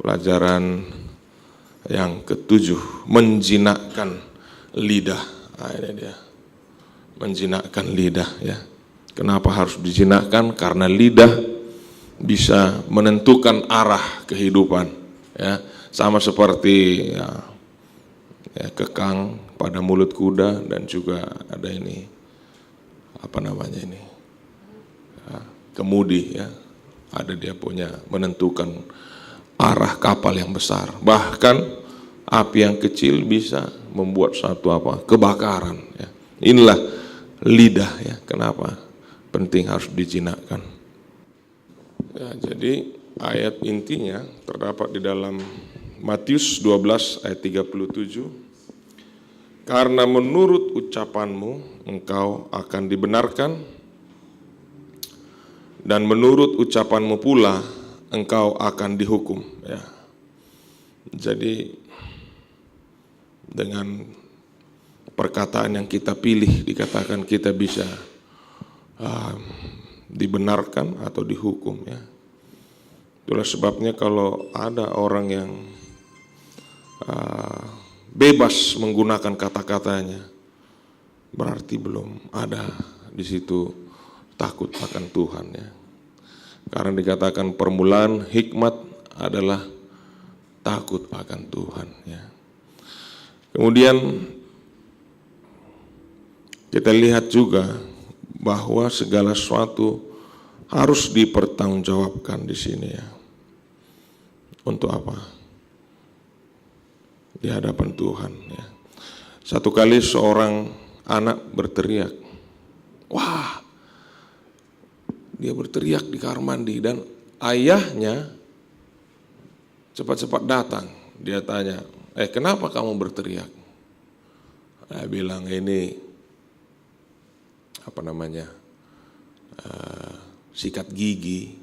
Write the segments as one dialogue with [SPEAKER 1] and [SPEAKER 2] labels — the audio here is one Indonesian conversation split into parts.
[SPEAKER 1] Pelajaran yang ketujuh, menjinakkan lidah. Ini dia, menjinakkan lidah ya. Kenapa harus dijinakkan? Karena lidah bisa menentukan arah kehidupan ya. Sama seperti kekang pada mulut kuda, dan juga ada ini kemudi ya. Ada dia punya menentukan arah kapal yang besar. Bahkan api yang kecil bisa membuat satu kebakaran ya. Inilah lidah ya. Kenapa penting harus dijinakkan ya. Jadi ayat intinya terdapat di dalam Matius 12 ayat 37. Karena menurut ucapanmu engkau akan dibenarkan, dan menurut ucapanmu pula engkau akan dihukum ya. Jadi dengan perkataan yang kita pilih dikatakan kita bisa dibenarkan atau dihukum ya. Itulah sebabnya kalau ada orang yang bebas menggunakan kata-katanya, berarti belum ada di situ takut akan Tuhan ya. Karena dikatakan permulaan hikmat adalah takut akan Tuhan ya. Kemudian kita lihat juga bahwa segala sesuatu harus dipertanggungjawabkan di sini ya. Untuk apa? Di hadapan Tuhan ya. Satu kali seorang anak berteriak, wah, dia berteriak di kamar mandi, dan ayahnya cepat-cepat datang. Dia tanya, kenapa kamu berteriak? Dia bilang ini sikat gigi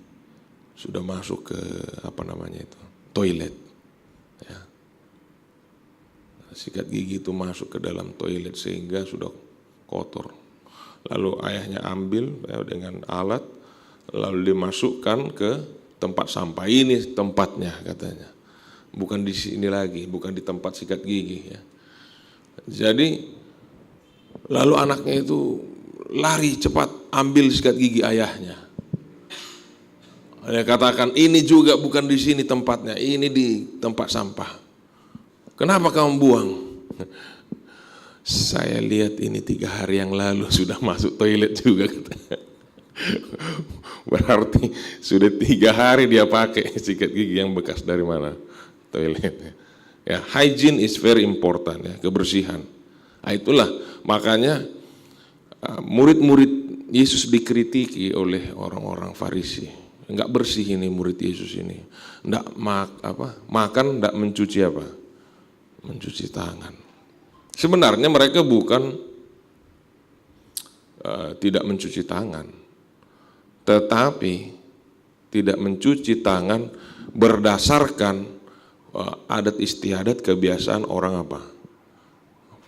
[SPEAKER 1] sudah masuk ke toilet ya. Sikat gigi itu masuk ke dalam toilet sehingga sudah kotor. Lalu ayahnya ambil dengan alat, lalu dimasukkan ke tempat sampah. Ini tempatnya katanya, bukan di sini lagi, bukan di tempat sikat gigi ya. Jadi lalu anaknya itu lari cepat ambil sikat gigi ayahnya. Dia katakan ini juga bukan di sini tempatnya, ini di tempat sampah. Kenapa kamu buang? Saya lihat ini 3 hari yang lalu sudah masuk toilet juga katanya. Berarti sudah 3 hari dia pakai sikat gigi yang bekas dari mana? Toilet. Ya, hygiene is very important ya, kebersihan. Nah, itulah makanya murid-murid Yesus dikritiki oleh orang-orang Farisi. Enggak bersih ini murid Yesus ini. Enggak makan enggak mencuci mencuci tangan. Sebenarnya mereka bukan tidak mencuci tangan, tetapi tidak mencuci tangan berdasarkan adat istiadat kebiasaan orang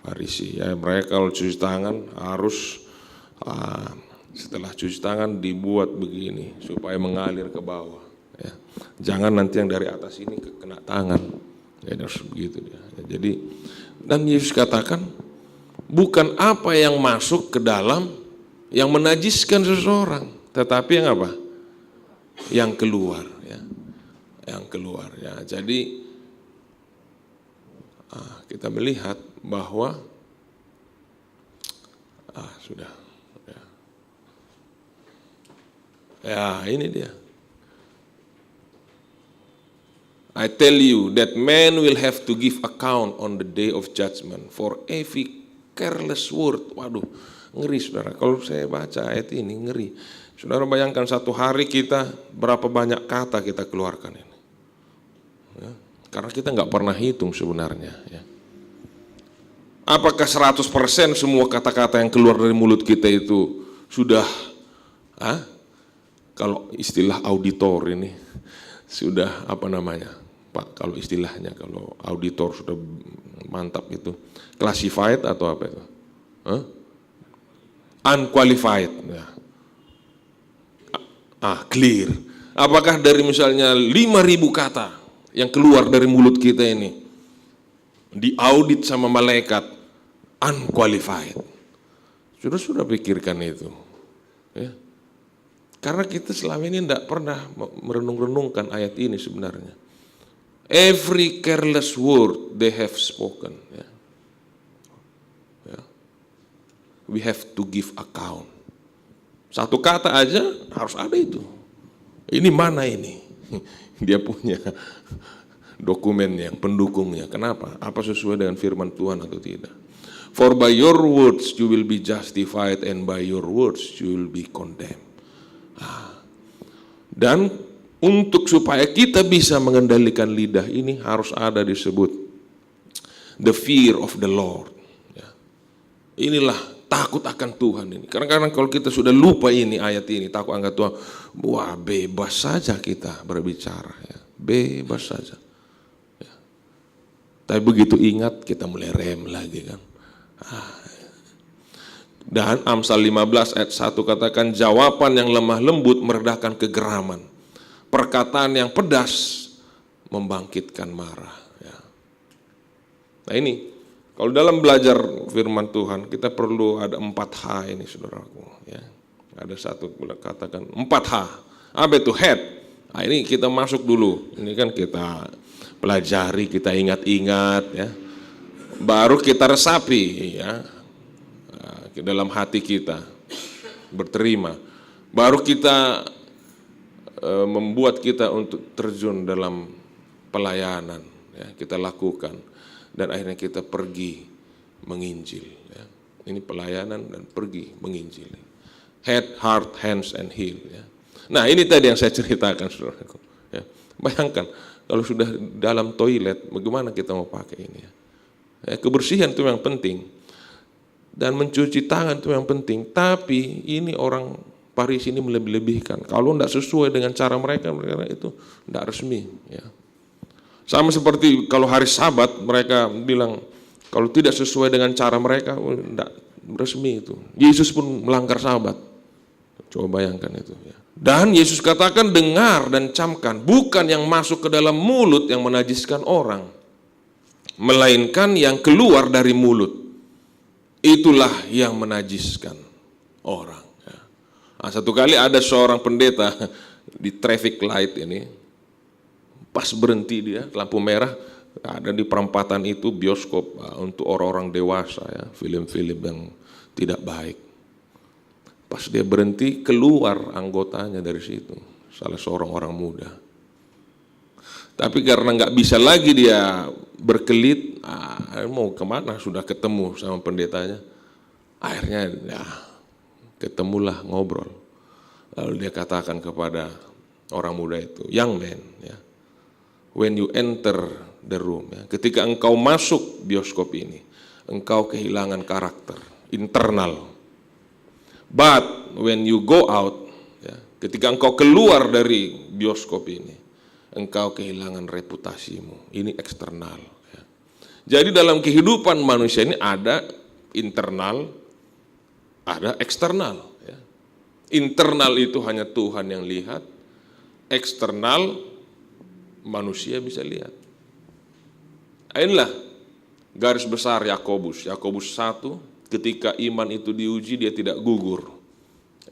[SPEAKER 1] Farisi. Ya, mereka kalau cuci tangan harus setelah cuci tangan dibuat begini supaya mengalir ke bawah. Ya. Jangan nanti yang dari atas ini kena tangan. Ya, harus begitu ya. Jadi dan Yesus katakan bukan apa yang masuk ke dalam yang menajiskan seseorang, tetapi yang yang keluar ya. Yang keluar ya. Jadi kita melihat bahwa sudah ya ini dia. I tell you that man will have to give account on the day of judgment for every careless word. Waduh, ngeri saudara. Kalau saya baca ayat ini ngeri. Saudara bayangkan satu hari kita berapa banyak kata kita keluarkan ini. Ya, karena kita nggak pernah hitung sebenarnya. Ya. Apakah 100% semua kata-kata yang keluar dari mulut kita itu sudah, kalau istilah auditor ini sudah Pak, kalau istilahnya kalau auditor sudah mantap itu, classified atau apa itu? Unqualified. Ya. Clear. Apakah dari misalnya 5.000 kata yang keluar dari mulut kita ini diaudit sama malaikat, unqualified. Sudah pikirkan itu. Ya. Karena kita selama ini tidak pernah merenung-renungkan ayat ini sebenarnya. Every careless word they have spoken. Ya. Ya. We have to give account. Satu kata aja harus ada itu. Ini mana ini? Dia punya dokumennya, pendukungnya. Kenapa? Apa sesuai dengan firman Tuhan atau tidak? For by your words you will be justified and by your words you will be condemned. Dan untuk supaya kita bisa mengendalikan lidah ini harus ada disebut the fear of the Lord. Inilah takut akan Tuhan ini. Karena kalau kita sudah lupa ini ayat ini, takut akan Tuhan, wah bebas saja kita berbicara, ya. Bebas saja. Ya. Tapi begitu ingat kita mulai rem lagi kan. Dan Amsal 15 ayat 1 katakan, jawaban yang lemah lembut meredakan kegeraman, perkataan yang pedas membangkitkan marah. Ya. Nah ini, kalau dalam belajar firman Tuhan, kita perlu ada 4H ini saudaraku. Ya. Ada satu katakan 4H. Apa itu? Head. Nah ini kita masuk dulu. Ini kan kita pelajari, kita ingat-ingat. Ya. Baru kita resapi ya, dalam hati kita, berterima. Baru kita membuat kita untuk terjun dalam pelayanan. Ya, kita lakukan. Dan akhirnya kita pergi menginjil. Ya. Ini pelayanan dan pergi menginjil. Head, heart, hands, and heel. Ya. Nah ini tadi yang saya ceritakan saudaraku. Ya. Bayangkan kalau sudah dalam toilet, bagaimana kita mau pakai ini ya. Kebersihan itu yang penting. Dan mencuci tangan itu yang penting. Tapi ini orang Parisi ini melebih-lebihkan. Kalau tidak sesuai dengan cara mereka itu tidak resmi. Ya. Sama seperti kalau hari Sabat mereka bilang kalau tidak sesuai dengan cara mereka tidak resmi itu. Yesus pun melanggar Sabat. Coba bayangkan itu. Ya. Dan Yesus katakan dengar dan camkan, bukan yang masuk ke dalam mulut yang menajiskan orang, melainkan yang keluar dari mulut. Itulah yang menajiskan orang. Ya. Nah, satu kali ada seorang pendeta di traffic light ini, pas berhenti dia, lampu merah, ada di perempatan itu bioskop untuk orang-orang dewasa ya, film-film yang tidak baik. Pas dia berhenti, keluar anggotanya dari situ, salah seorang orang muda. Tapi karena nggak bisa lagi dia berkelit, mau kemana, sudah ketemu sama pendetanya. Akhirnya ya, ketemulah ngobrol. Lalu dia katakan kepada orang muda itu, young man, ya, when you enter the room, ya, ketika engkau masuk bioskop ini, engkau kehilangan karakter internal. But when you go out, ya, ketika engkau keluar dari bioskop ini, engkau kehilangan reputasimu. Ini eksternal. Ya. Jadi dalam kehidupan manusia ini ada internal, ada eksternal. Ya. Internal itu hanya Tuhan yang lihat, eksternal manusia bisa lihat. Inilah garis besar Yakobus. Yakobus 1, ketika iman itu diuji dia tidak gugur.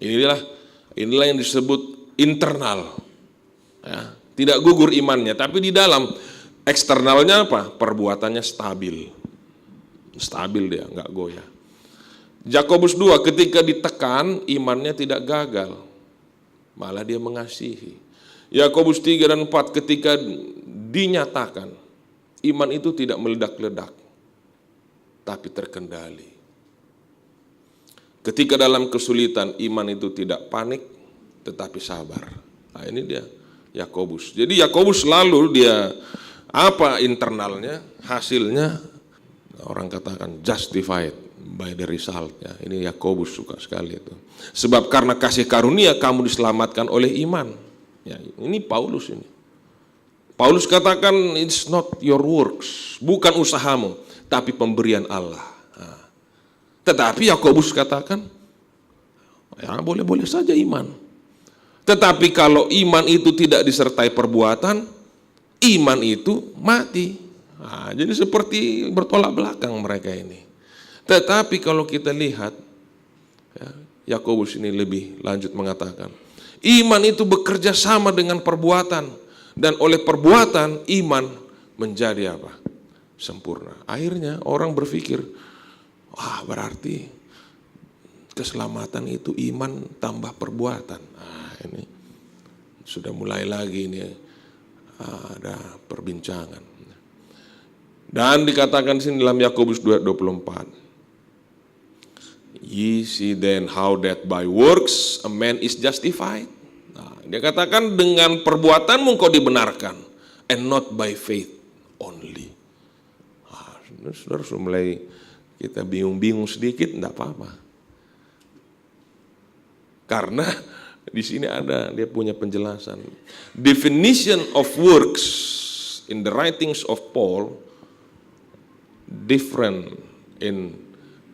[SPEAKER 1] Inilah yang disebut internal. Ya. Tidak gugur imannya, tapi di dalam eksternalnya apa? Perbuatannya stabil. Stabil dia, enggak goyah. Yakobus 2, ketika ditekan imannya tidak gagal, malah dia mengasihi. Yakobus 3 dan 4, ketika dinyatakan iman itu tidak meledak-ledak, tapi terkendali. Ketika dalam kesulitan iman itu tidak panik, tetapi sabar. Nah ini dia Yakobus. Jadi Yakobus selalu dia apa internalnya, hasilnya orang katakan justified by the result. Ya, ini Yakobus suka sekali itu. Sebab karena kasih karunia kamu diselamatkan oleh iman. Ya, ini Paulus ini. Paulus katakan it's not your works, bukan usahamu, tapi pemberian Allah. Nah, tetapi Yakobus katakan ya boleh-boleh saja iman. Tetapi kalau iman itu tidak disertai perbuatan, iman itu mati. Nah, jadi seperti bertolak belakang mereka ini. Tetapi kalau kita lihat, Yakobus ini lebih lanjut mengatakan, iman itu bekerja sama dengan perbuatan, dan oleh perbuatan iman menjadi apa? Sempurna. Akhirnya orang berpikir, berarti keselamatan itu iman tambah perbuatan. Ini sudah mulai lagi ini ada perbincangan. Dan dikatakan sini dalam Yakobus 2:24. Ye see then how that by works a man is justified. Dia katakan dengan perbuatanmu kau dibenarkan, and not by faith only. Saudara sudah mulai kita bingung-bingung sedikit, enggak apa-apa. Karena di sini dia punya penjelasan. Definition of works in the writings of Paul different in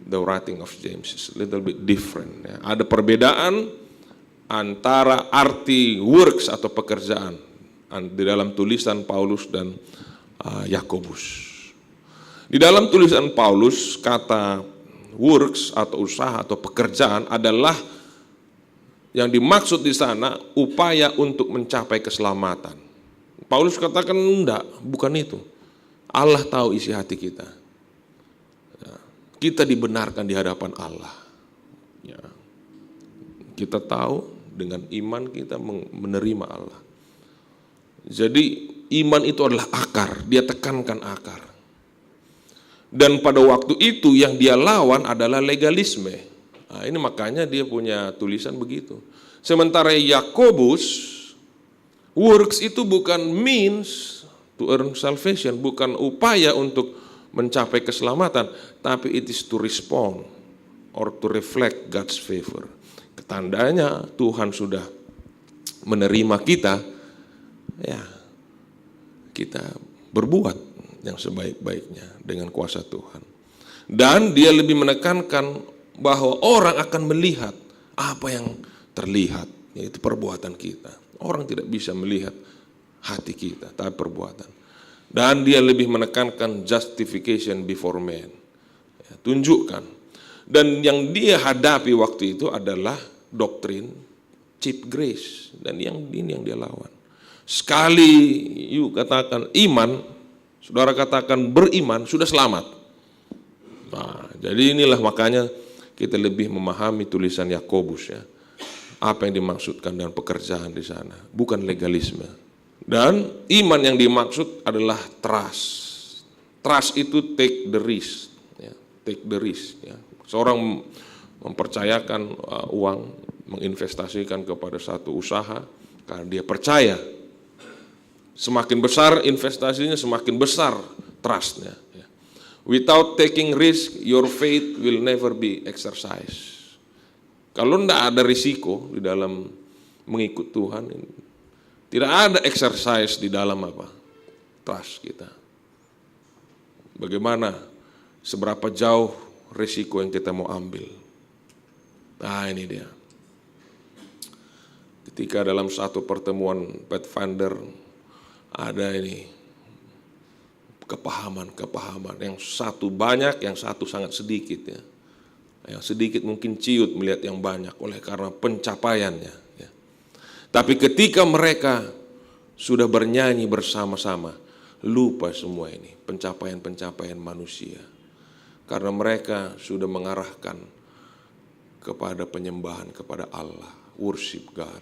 [SPEAKER 1] the writing of James, is a little bit different. Ada perbedaan antara arti works atau pekerjaan di dalam tulisan Paulus dan Yakobus. Di dalam tulisan Paulus, kata works atau usaha atau pekerjaan adalah yang dimaksud di sana upaya untuk mencapai keselamatan. Paulus katakan enggak, bukan itu. Allah tahu isi hati kita. Kita dibenarkan di hadapan Allah. Kita tahu dengan iman kita menerima Allah. Jadi iman itu adalah akar, dia tekankan akar. Dan pada waktu itu yang dia lawan adalah legalisme. Ini makanya dia punya tulisan begitu. Sementara Yakobus, works itu bukan means to earn salvation, bukan upaya untuk mencapai keselamatan, tapi it is to respond or to reflect God's favor. Tandanya Tuhan sudah menerima kita, kita berbuat yang sebaik-baiknya dengan kuasa Tuhan. Dan dia lebih menekankan bahwa orang akan melihat apa yang terlihat, yaitu perbuatan kita. Orang tidak bisa melihat hati kita, tapi perbuatan. Dan dia lebih menekankan justification before man. Tunjukkan. Dan yang dia hadapi waktu itu adalah doktrin cheap grace. Dan ini yang dia lawan. Sekali katakan iman, saudara katakan beriman, sudah selamat. Jadi inilah makanya kita lebih memahami tulisan Yakobus ya. Apa yang dimaksudkan dengan pekerjaan di sana, bukan legalisme. Dan iman yang dimaksud adalah trust. Trust itu take the risk, take the risk. Seorang mempercayakan uang, menginvestasikan kepada satu usaha karena dia percaya. Semakin besar investasinya, semakin besar trustnya. Without taking risk, your faith will never be exercised. Kalau tidak ada risiko di dalam mengikut Tuhan, tidak ada exercise di dalam trust kita. Bagaimana, seberapa jauh risiko yang kita mau ambil. Ini dia. Ketika dalam satu pertemuan Pathfinder ada kepahaman, yang satu banyak, yang satu sangat sedikit ya. Yang sedikit mungkin ciut melihat yang banyak oleh karena pencapaiannya ya. Tapi ketika mereka sudah bernyanyi bersama-sama, lupa semua ini pencapaian-pencapaian manusia. Karena mereka sudah mengarahkan kepada penyembahan kepada Allah, worship God.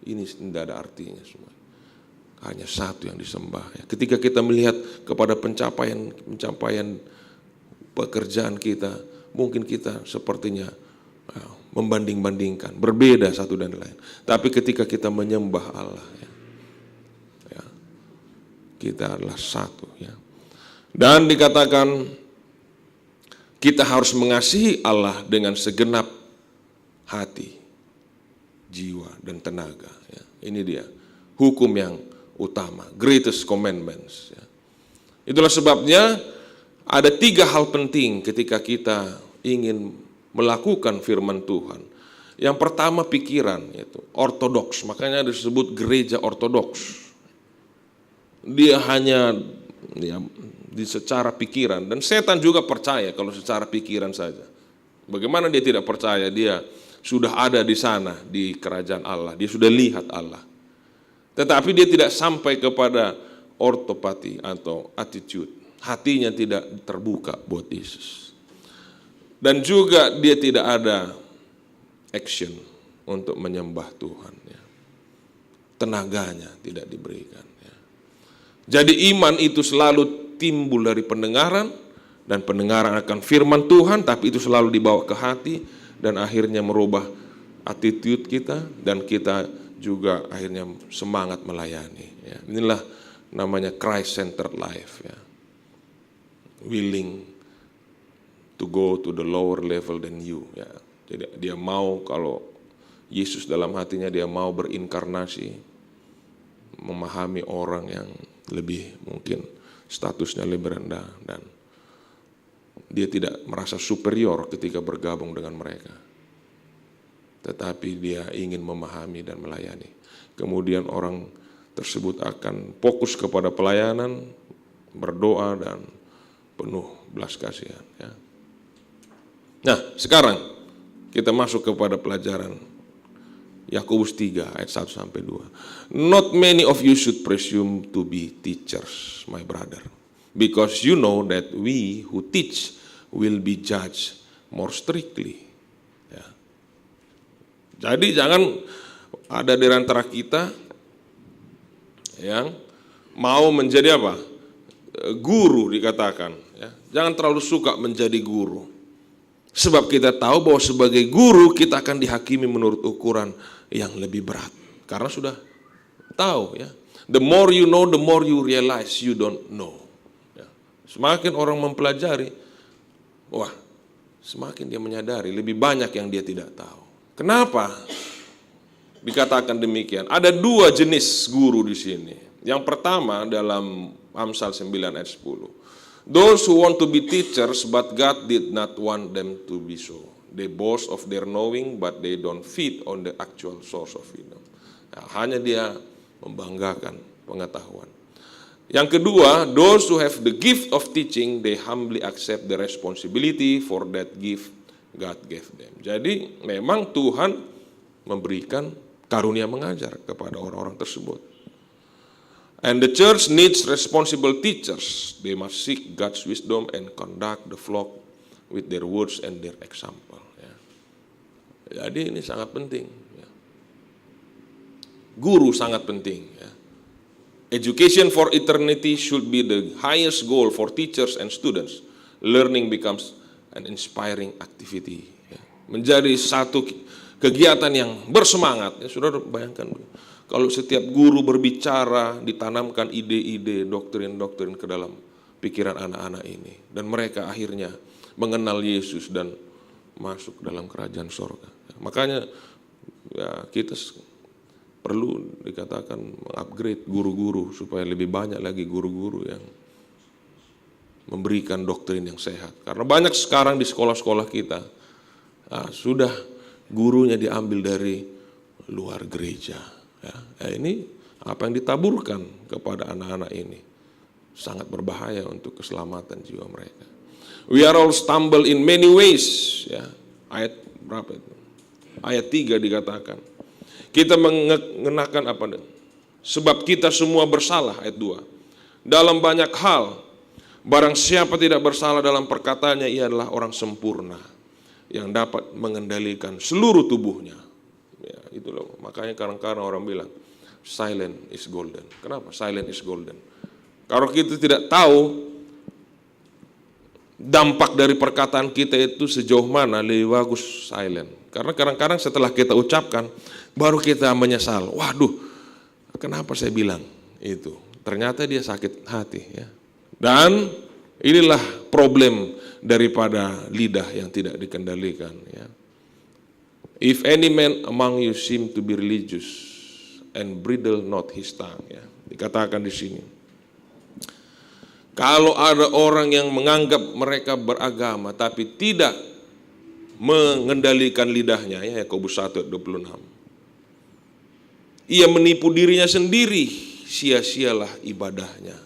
[SPEAKER 1] Ini tidak ada artinya semua. Hanya satu yang disembah. Ketika kita melihat kepada pencapaian pekerjaan kita, mungkin kita sepertinya membanding-bandingkan, berbeda satu dan lain. Tapi ketika kita menyembah Allah, kita adalah satu. Dan dikatakan kita harus mengasihi Allah dengan segenap hati, jiwa, dan tenaga. Ini dia hukum yang utama, greatest commandments. Itulah sebabnya ada 3 hal penting ketika kita ingin melakukan firman Tuhan. Yang pertama pikiran, yaitu ortodoks, makanya disebut gereja ortodoks. dia hanya di secara pikiran, dan setan juga percaya kalau secara pikiran saja. Bagaimana dia tidak percaya? Dia sudah ada di sana di kerajaan Allah, dia sudah lihat Allah. Tetapi dia tidak sampai kepada ortopati atau attitude. Hatinya tidak terbuka buat Yesus. Dan juga dia tidak ada action untuk menyembah Tuhan. Tenaganya tidak diberikan. Jadi iman itu selalu timbul dari pendengaran, dan pendengaran akan firman Tuhan, tapi itu selalu dibawa ke hati dan akhirnya merubah attitude kita, dan kita juga akhirnya semangat melayani. Inilah namanya Christ-centered life. Willing to go to the lower level than you. Jadi dia mau, kalau Yesus dalam hatinya dia mau berinkarnasi, memahami orang yang lebih mungkin statusnya lebih rendah, dan dia tidak merasa superior ketika bergabung dengan mereka, tetapi dia ingin memahami dan melayani. Kemudian orang tersebut akan fokus kepada pelayanan, berdoa, dan penuh belas kasihan. Nah, sekarang kita masuk kepada pelajaran Yakobus 3 ayat 1 sampai 2. Not many of you should presume to be teachers, my brother, because you know that we who teach will be judged more strictly. Jadi jangan ada di antara kita yang mau menjadi apa? Guru dikatakan. Jangan terlalu suka menjadi guru. Sebab kita tahu bahwa sebagai guru kita akan dihakimi menurut ukuran yang lebih berat. Karena sudah tahu. The more you know, the more you realize you don't know. Semakin orang mempelajari, semakin dia menyadari lebih banyak yang dia tidak tahu. Kenapa dikatakan demikian? Ada dua jenis guru di sini. Yang pertama dalam Amsal 9 ayat 10. Those who want to be teachers, but God did not want them to be so. They boast of their knowing, but they don't feed on the actual source of wisdom. Hanya dia membanggakan pengetahuan. Yang kedua, those who have the gift of teaching, they humbly accept the responsibility for that gift God gave them. Jadi memang Tuhan memberikan karunia mengajar kepada orang-orang tersebut. And the church needs responsible teachers. They must seek God's wisdom and conduct the flock with their words and their example. Jadi ini sangat penting. Guru sangat penting. Education for eternity should be the highest goal for teachers and students. Learning becomes an inspiring activity. Menjadi satu kegiatan yang bersemangat. Saudara bayangkan, kalau setiap guru berbicara, ditanamkan ide-ide, doktrin-doktrin ke dalam pikiran anak-anak ini, dan mereka akhirnya mengenal Yesus dan masuk dalam kerajaan sorga. Makanya kita perlu dikatakan mengupgrade guru-guru supaya lebih banyak lagi guru-guru yang memberikan doktrin yang sehat. Karena banyak sekarang di sekolah-sekolah kita sudah gurunya diambil dari luar gereja. Ini apa yang ditaburkan kepada anak-anak ini sangat berbahaya untuk keselamatan jiwa mereka. We are all stumble in many ways. Ayat berapa itu? Ayat 3 dikatakan. Kita mengenakan apa? Sebab kita semua bersalah, ayat 2. Dalam banyak hal, barang siapa tidak bersalah dalam perkataannya, ia adalah orang sempurna yang dapat mengendalikan seluruh tubuhnya. Itu loh, makanya kadang-kadang orang bilang silent is golden. Kenapa silent is golden? Kalau kita tidak tahu dampak dari perkataan kita itu sejauh mana, lebih bagus silent. Karena kadang-kadang setelah kita ucapkan baru kita menyesal. Waduh, kenapa saya bilang itu? Ternyata dia sakit hati. Dan inilah problem daripada lidah yang tidak dikendalikan. If any man among you seem to be religious and bridle not his tongue, dikatakan di sini. Kalau ada orang yang menganggap mereka beragama tapi tidak mengendalikan lidahnya, Yakobus 1:26. Ia menipu dirinya sendiri, sia-sialah ibadahnya.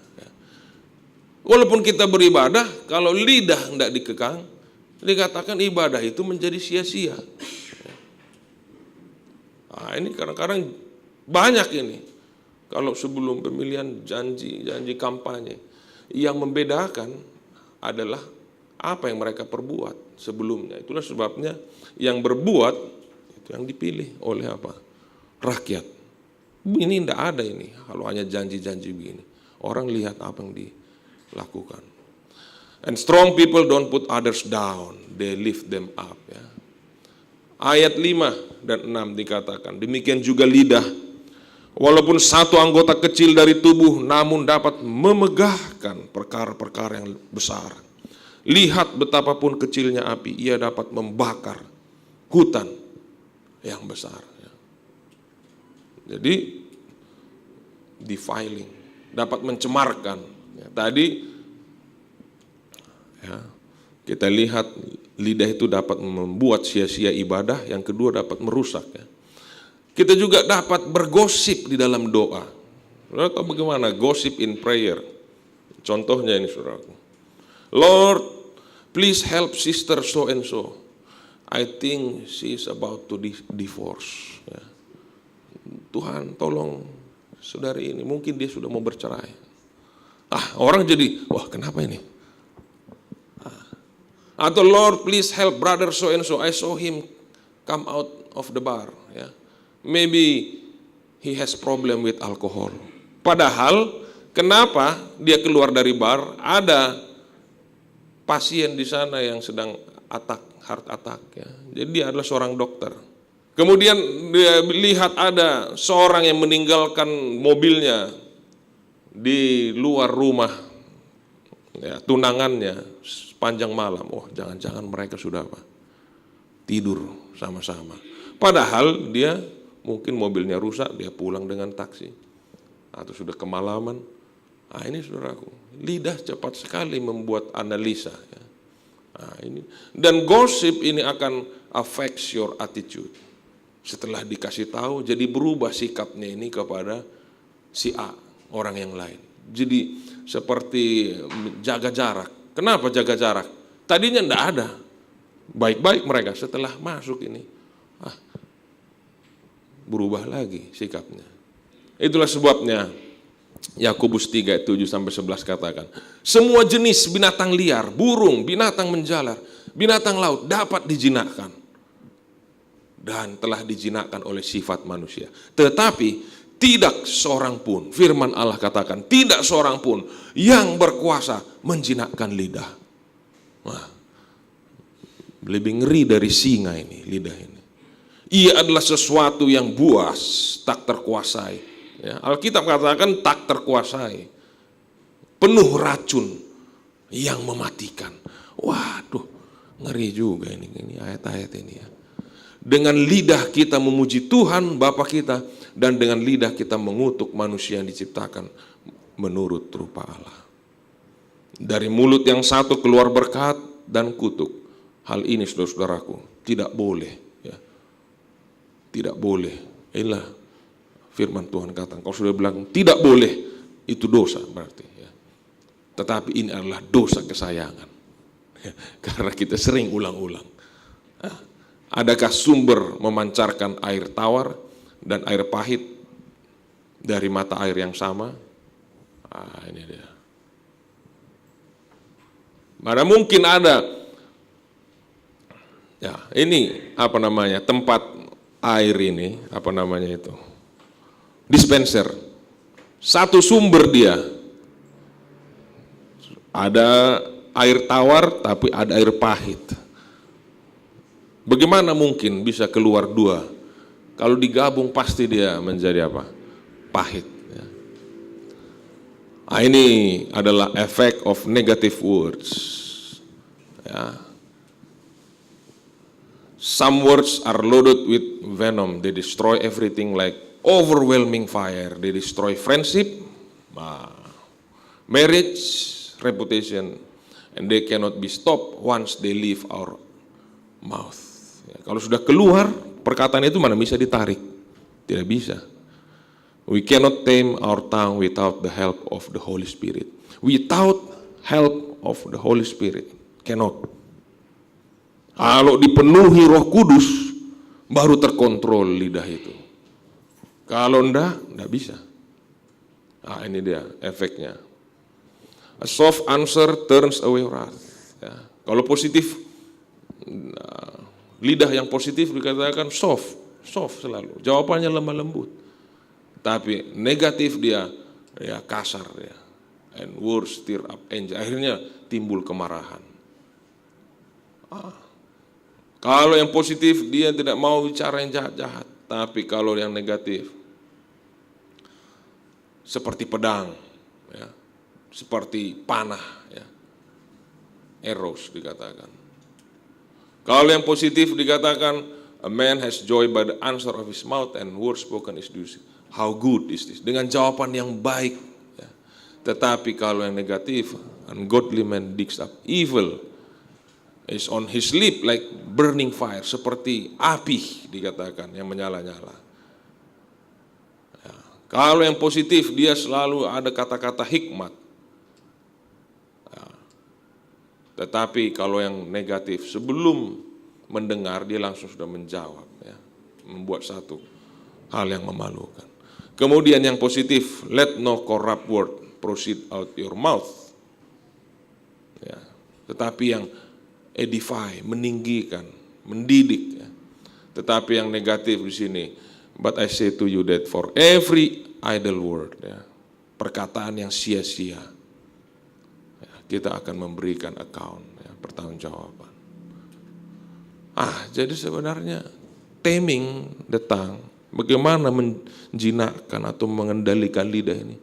[SPEAKER 1] Walaupun kita beribadah, kalau lidah tidak dikekang, dikatakan ibadah itu menjadi sia-sia. Nah, ini kadang-kadang banyak ini. Kalau sebelum pemilihan janji kampanye, yang membedakan adalah apa yang mereka perbuat sebelumnya. Itulah sebabnya yang berbuat itu yang dipilih oleh apa? Rakyat. Ini tidak ada ini kalau hanya janji-janji begini. Orang lihat apa yang dilakukan. And strong people don't put others down, they lift them up. Ya. Ayat 5 dan 6 dikatakan, demikian juga lidah, walaupun satu anggota kecil dari tubuh, namun dapat memegahkan perkara-perkara yang besar. Lihat betapapun kecilnya api, ia dapat membakar hutan yang besar. Jadi defiling, dapat mencemarkan. Tadi kita lihat lidah itu dapat membuat sia-sia ibadah, yang kedua dapat merusak. Kita juga dapat bergosip di dalam doa. Saudara tahu bagaimana gosip in prayer? Contohnya ini saudaraku. Lord, please help sister so and so. I think she is about to divorce. Tuhan tolong saudari ini, mungkin dia sudah mau bercerai. Orang jadi, wah kenapa ini? Atau Lord please help brother so and so, I saw him come out of the bar. Maybe he has problem with alcohol. Padahal kenapa dia keluar dari bar? Ada pasien di sana yang sedang heart attack. Jadi dia adalah seorang dokter. Kemudian dia lihat ada seorang yang meninggalkan mobilnya di luar rumah, tunangannya sepanjang malam. Oh, jangan-jangan mereka sudah apa? Tidur sama-sama. Padahal dia mungkin mobilnya rusak, dia pulang dengan taksi atau sudah kemalaman. Ini saudaraku, lidah cepat sekali membuat analisa. Ini dan gosip ini akan affects your attitude. Setelah dikasih tahu, jadi berubah sikapnya ini kepada si A, orang yang lain. Jadi seperti jaga jarak. Kenapa jaga jarak? Tadinya enggak ada. Baik-baik mereka, setelah masuk ini, berubah lagi sikapnya. Itulah sebabnya Yakobus 3 ayat 7-11 katakan, semua jenis binatang liar, burung, binatang menjalar, binatang laut dapat dijinakkan dan telah dijinakkan oleh sifat manusia. Tetapi tidak seorang pun, firman Allah katakan, tidak seorang pun yang berkuasa menjinakkan lidah. Lebih ngeri dari singa ini, lidah ini. Ia adalah sesuatu yang buas, tak terkuasai. Alkitab katakan tak terkuasai. Penuh racun yang mematikan. Waduh, ngeri juga ini ayat-ayat ini ya. Dengan lidah kita memuji Tuhan Bapa kita, dan dengan lidah kita mengutuk manusia yang diciptakan menurut rupa Allah. Dari mulut yang satu keluar berkat dan kutuk. Hal ini saudara-saudaraku tidak boleh. Tidak boleh. Inilah firman Tuhan katakan. Kalau sudah bilang tidak boleh, itu dosa berarti. Tetapi ini adalah dosa kesayangan. Karena kita sering ulang-ulang. Adakah sumber memancarkan air tawar dan air pahit dari mata air yang sama? Ini dia. Mana mungkin ada, ini tempat air ini, dispenser. Satu sumber dia. Ada air tawar tapi ada air pahit. Bagaimana mungkin bisa keluar dua? Kalau digabung pasti dia menjadi apa? Pahit. Ini adalah effect of negative words. Some words are loaded with venom. They destroy everything like overwhelming fire. They destroy friendship, marriage, reputation, and they cannot be stopped once they leave our mouth. Kalau sudah keluar perkataan itu mana bisa ditarik? Tidak bisa. We cannot tame our tongue without the help of the Holy Spirit. Without help of the Holy Spirit, cannot. Kalau dipenuhi Roh Kudus, baru terkontrol lidah itu. Kalau enggak bisa. Nah, ini dia efeknya. A soft answer turns away wrath. Ya. Kalau positif, lidah yang positif dikatakan soft selalu. Jawabannya lemah lembut. Tapi negatif dia kasar ya. And words stir up anger. Akhirnya timbul kemarahan. Kalau yang positif dia tidak mau bicara yang jahat-jahat. Tapi kalau yang negatif seperti pedang, ya, seperti panah, ya, arrows dikatakan. Kalau yang positif dikatakan a man has joy by the answer of his mouth and words spoken is due. How good is this? Dengan jawaban yang baik. Ya. Tetapi kalau yang negatif, ungodly man digs up evil is on his lip like burning fire, seperti api dikatakan yang menyala-nyala. Ya. Kalau yang positif dia selalu ada kata-kata hikmat. Ya. Tetapi kalau yang negatif sebelum mendengar dia langsung sudah menjawab, ya, membuat satu hal yang memalukan. Kemudian yang positif, let no corrupt word proceed out your mouth. Ya. Tetapi yang edify, meninggikan, mendidik. Ya. Tetapi yang negatif di sini, but I say to you that for every idle word, ya, perkataan yang sia-sia, ya, kita akan memberikan account, ya, pertanggungjawaban. Jadi sebenarnya taming the tongue, bagaimana menjinakkan atau mengendalikan lidah ini,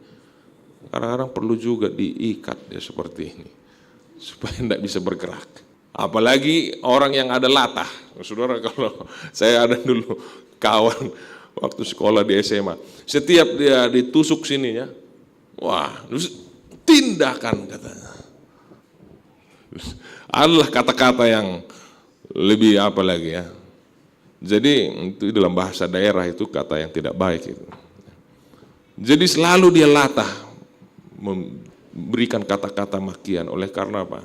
[SPEAKER 1] kadang-kadang perlu juga diikat ya seperti ini, supaya tidak bisa bergerak. Apalagi orang yang ada latah. Saudara, kalau saya ada dulu kawan waktu sekolah di SMA, setiap dia ditusuk sininya, wah, tindakan katanya. Adalah kata-kata yang lebih apa lagi ya. Jadi itu dalam bahasa daerah itu kata yang tidak baik itu. Jadi selalu dia latah memberikan kata-kata makian, oleh karena apa?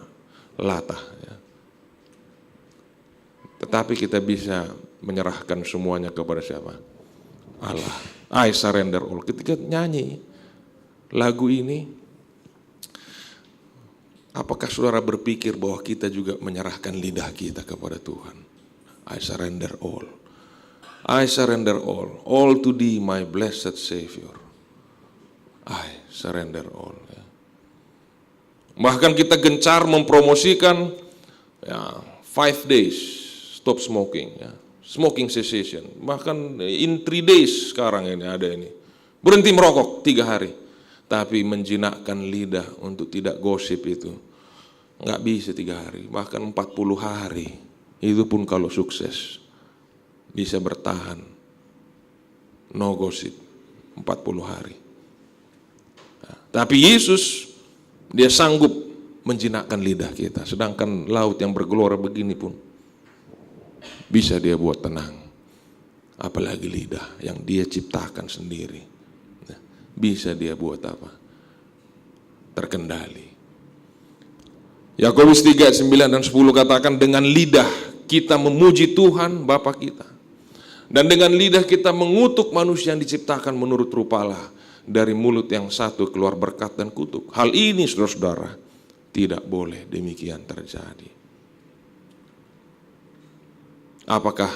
[SPEAKER 1] Latah ya. Tetapi kita bisa menyerahkan semuanya kepada siapa? Allah. I surrender all. Ketika nyanyi lagu ini, apakah saudara berpikir bahwa kita juga menyerahkan lidah kita kepada Tuhan? I surrender all. I surrender all to thee my blessed Savior. I surrender all. Ya. Bahkan kita gencar mempromosikan ya, 5 days stop smoking, ya, smoking cessation. Bahkan in 3 days sekarang ini ada ini. Berhenti merokok 3 hari. Tapi menjinakkan lidah untuk tidak gosip itu nggak bisa 3 hari, bahkan 40 hari. Itu pun kalau sukses bisa bertahan no gosip 40 hari. Nah, tapi Yesus dia sanggup menjinakkan lidah kita, sedangkan laut yang bergelora begini pun bisa dia buat tenang. Apalagi lidah yang dia ciptakan sendiri, nah, bisa dia buat apa? Terkendali. Yakobus 3 ayat 9 dan 10 katakan, dengan lidah kita memuji Tuhan Bapa kita, dan dengan lidah kita mengutuk manusia yang diciptakan menurut rupa Allah. Dari mulut yang satu keluar berkat dan kutuk. Hal ini saudara-saudara tidak boleh demikian terjadi. Apakah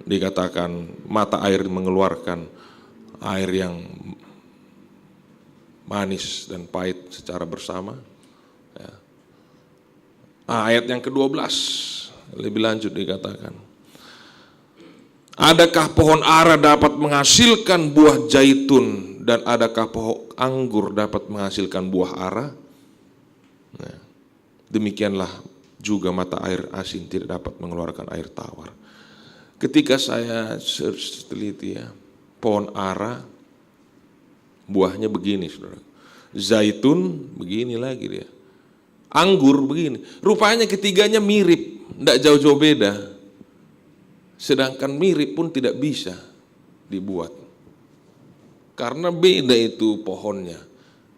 [SPEAKER 1] dikatakan mata air mengeluarkan air yang manis dan pahit secara bersama? Ya. Ayat yang ke-12 lebih lanjut dikatakan, adakah pohon ara dapat menghasilkan buah zaitun, dan adakah pohon anggur dapat menghasilkan buah ara? Nah, demikianlah juga mata air asin tidak dapat mengeluarkan air tawar. Ketika saya search teliti ya, pohon ara buahnya begini saudara, zaitun begini lagi dia, anggur begini, rupanya ketiganya mirip, tidak jauh-jauh beda. Sedangkan mirip pun tidak bisa dibuat. Karena beda itu pohonnya.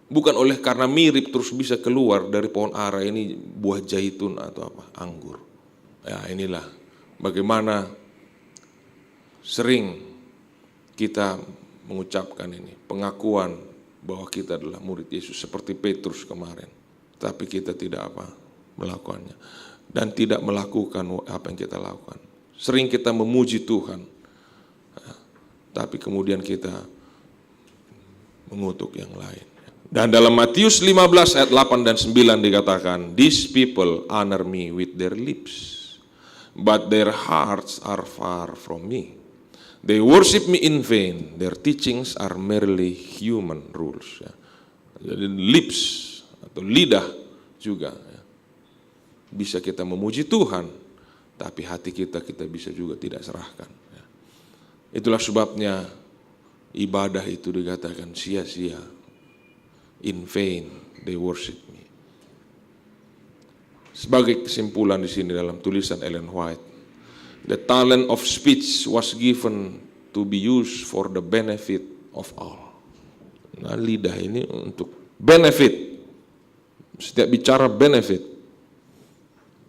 [SPEAKER 1] Bukan oleh karena mirip terus bisa keluar dari pohon ara ini buah zaitun atau apa, anggur. Ya, inilah bagaimana sering kita mengucapkan ini, pengakuan bahwa kita adalah murid Yesus seperti Petrus kemarin. Tapi kita tidak melakukannya dan tidak melakukan apa yang kita lakukan. Sering kita memuji Tuhan, tapi kemudian kita mengutuk yang lain. Dan dalam Matius 15 ayat 8 dan 9 dikatakan, "These people honor me with their lips, but their hearts are far from me. They worship me in vain, their teachings are merely human rules." Ya. Jadi lips atau lidah juga ya. Bisa kita memuji Tuhan, tapi hati kita bisa juga tidak serahkan. Ya. Itulah sebabnya ibadah itu dikatakan sia-sia. In vain they worship me. Sebagai kesimpulan di sini dalam tulisan Ellen White, the talent of speech was given to be used for the benefit of all. Nah, lidah ini untuk benefit. Setiap bicara benefit.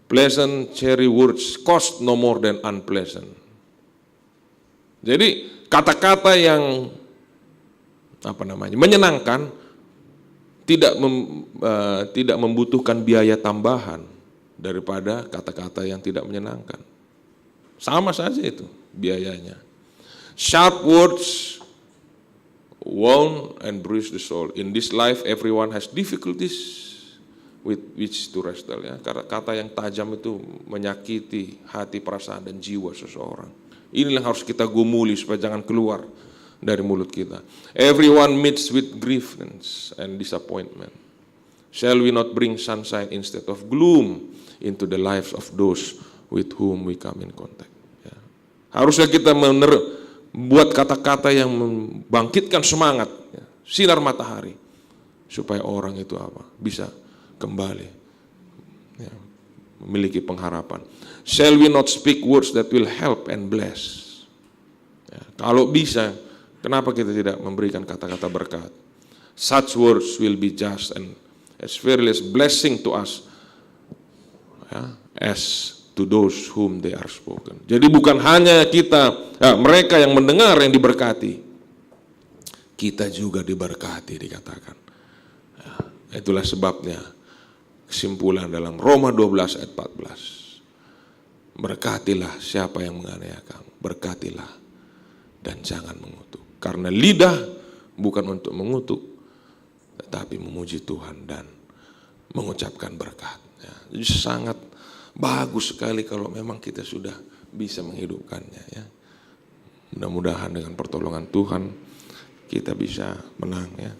[SPEAKER 1] Pleasant cherry words cost no more than unpleasant. Jadi kata-kata yang menyenangkan tidak membutuhkan biaya tambahan daripada kata-kata yang tidak menyenangkan. Sama saja itu biayanya. Sharp words wound and bruise the soul. In this life everyone has difficulties with which to wrestle. Ya. Kata yang tajam itu menyakiti hati, perasaan dan jiwa seseorang. Inilah yang harus kita gumuli supaya jangan keluar dari mulut kita. Everyone meets with grievance and disappointment. Shall we not bring sunshine instead of gloom into the lives of those with whom we come in contact? Ya. Harusnya kita buat kata-kata yang membangkitkan semangat, ya, sinar matahari, supaya orang itu bisa kembali, ya, memiliki pengharapan. Shall we not speak words that will help and bless? Ya, kalau bisa, kenapa kita tidak memberikan kata-kata berkat? Such words will be just and as very less blessing to us, ya, as to those whom they are spoken. Jadi bukan hanya mereka yang mendengar yang diberkati, kita juga diberkati dikatakan. Ya, itulah sebabnya kesimpulan dalam Roma 12 ayat 14. Berkatilah siapa yang menganiaya kamu, berkatilah dan jangan mengutuk. Karena lidah bukan untuk mengutuk, tetapi memuji Tuhan dan mengucapkan berkat. Ya, jadi sangat bagus sekali kalau memang kita sudah bisa menghidupkannya. Ya. Mudah-mudahan dengan pertolongan Tuhan kita bisa menang. Ya.